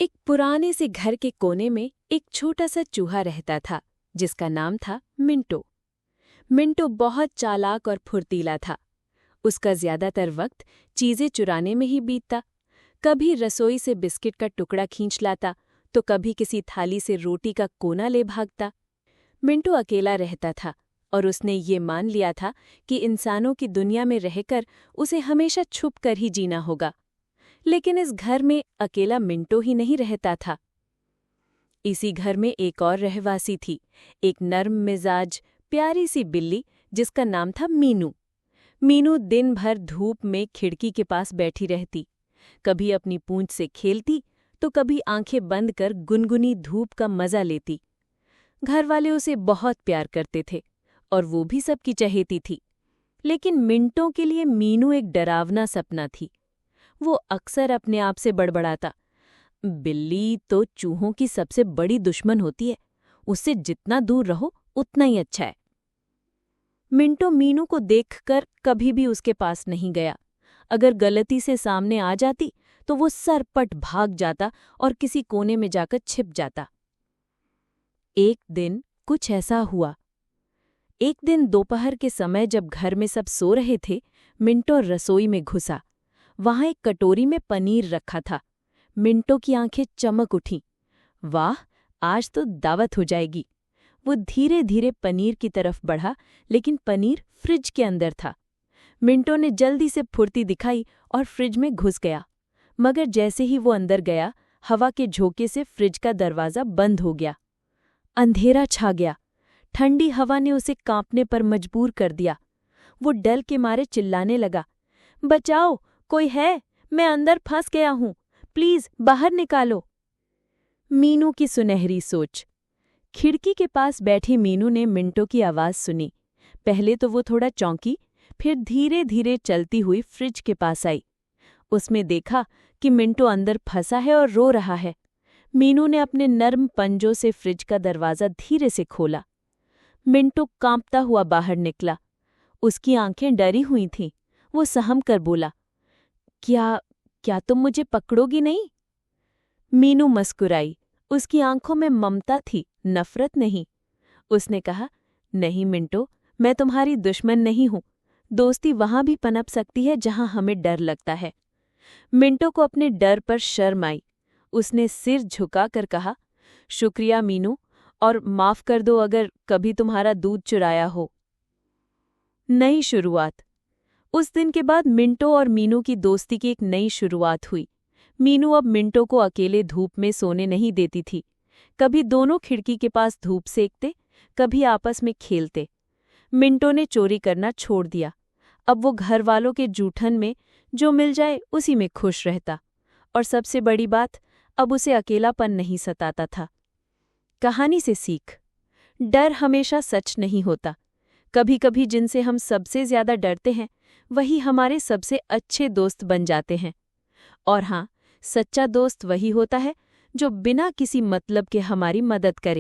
एक पुराने से घर के कोने में एक छोटा सा चूहा रहता था जिसका नाम था मिंटो। मिंटो बहुत चालाक और फुर्तीला था। उसका ज्यादातर वक्त चीजें चुराने में ही बीतता। कभी रसोई से बिस्किट का टुकड़ा खींच लाता तो कभी किसी थाली से रोटी का कोना ले भागता। मिंटो अकेला रहता था और उसने ये मान लिया था कि इंसानों की दुनिया में रहकर उसे हमेशा छुप कर ही जीना होगा। लेकिन इस घर में अकेला मिंटो ही नहीं रहता था। इसी घर में एक और रहवासी थी, एक नर्म मिजाज प्यारी सी बिल्ली जिसका नाम था मीनू। मीनू दिन भर धूप में खिड़की के पास बैठी रहती, कभी अपनी पूंछ से खेलती तो कभी आंखें बंद कर गुनगुनी धूप का मजा लेती। घर वाले उसे बहुत प्यार करते थे और वो भी सबकी चहेती थी। लेकिन मिंटो के लिए मीनू एक डरावना सपना थी। वो अक्सर अपने आप से बड़बड़ाता, बिल्ली तो चूहों की सबसे बड़ी दुश्मन होती है, उससे जितना दूर रहो उतना ही अच्छा है। मिंटो मीनू को देखकर कभी भी उसके पास नहीं गया। अगर गलती से सामने आ जाती तो वो सरपट भाग जाता और किसी कोने में जाकर छिप जाता। एक दिन कुछ ऐसा हुआ। एक दिन दोपहर के समय जब घर में सब सो रहे थे, मिंटो रसोई में घुसा। वहां एक कटोरी में पनीर रखा था। मिंटो की आंखें चमक उठीं। वाह, आज तो दावत हो जाएगी। वो धीरे धीरे पनीर की तरफ बढ़ा, लेकिन पनीर फ्रिज के अंदर था। मिंटो ने जल्दी से फुर्ती दिखाई और फ्रिज में घुस गया। मगर जैसे ही वो अंदर गया, हवा के झोंके से फ्रिज का दरवाज़ा बंद हो गया। अंधेरा छा गया। ठंडी हवा ने उसे कांपने पर मजबूर कर दिया। वो डर के मारे चिल्लाने लगा, बचाओ, कोई है, मैं अंदर फंस गया हूं, प्लीज बाहर निकालो। मीनू की सुनहरी सोच। खिड़की के पास बैठी मीनू ने मिंटो की आवाज सुनी। पहले तो वो थोड़ा चौंकी, फिर धीरे धीरे चलती हुई फ्रिज के पास आई। उसमें देखा कि मिंटो अंदर फंसा है और रो रहा है। मीनू ने अपने नर्म पंजों से फ्रिज का दरवाज़ा धीरे से खोला। मिंटो कांपता हुआ बाहर निकला। उसकी आंखें डरी हुई थीं। वो सहम कर बोला, क्या तुम मुझे पकड़ोगी नहीं? मीनू मुस्कुराई। उसकी आंखों में ममता थी, नफरत नहीं। उसने कहा, नहीं मिंटो, मैं तुम्हारी दुश्मन नहीं हूं। दोस्ती वहां भी पनप सकती है जहां हमें डर लगता है। मिंटो को अपने डर पर शर्म आई। उसने सिर झुकाकर कहा, शुक्रिया मीनू, और माफ कर दो अगर कभी तुम्हारा दूध चुराया हो। नई शुरुआत। उस दिन के बाद मिंटो और मीनू की दोस्ती की एक नई शुरुआत हुई। मीनू अब मिंटो को अकेले धूप में सोने नहीं देती थी। कभी दोनों खिड़की के पास धूप सेकते, कभी आपस में खेलते। मिंटो ने चोरी करना छोड़ दिया। अब वो घर वालों के जूठन में जो मिल जाए उसी में खुश रहता। और सबसे बड़ी बात, अब उसे अकेलापन नहीं सताता था। कहानी से सीख। डर हमेशा सच नहीं होता। कभी कभी जिनसे हम सबसे ज्यादा डरते हैं वही हमारे सबसे अच्छे दोस्त बन जाते हैं। और हाँ, सच्चा दोस्त वही होता है जो बिना किसी मतलब के हमारी मदद करे।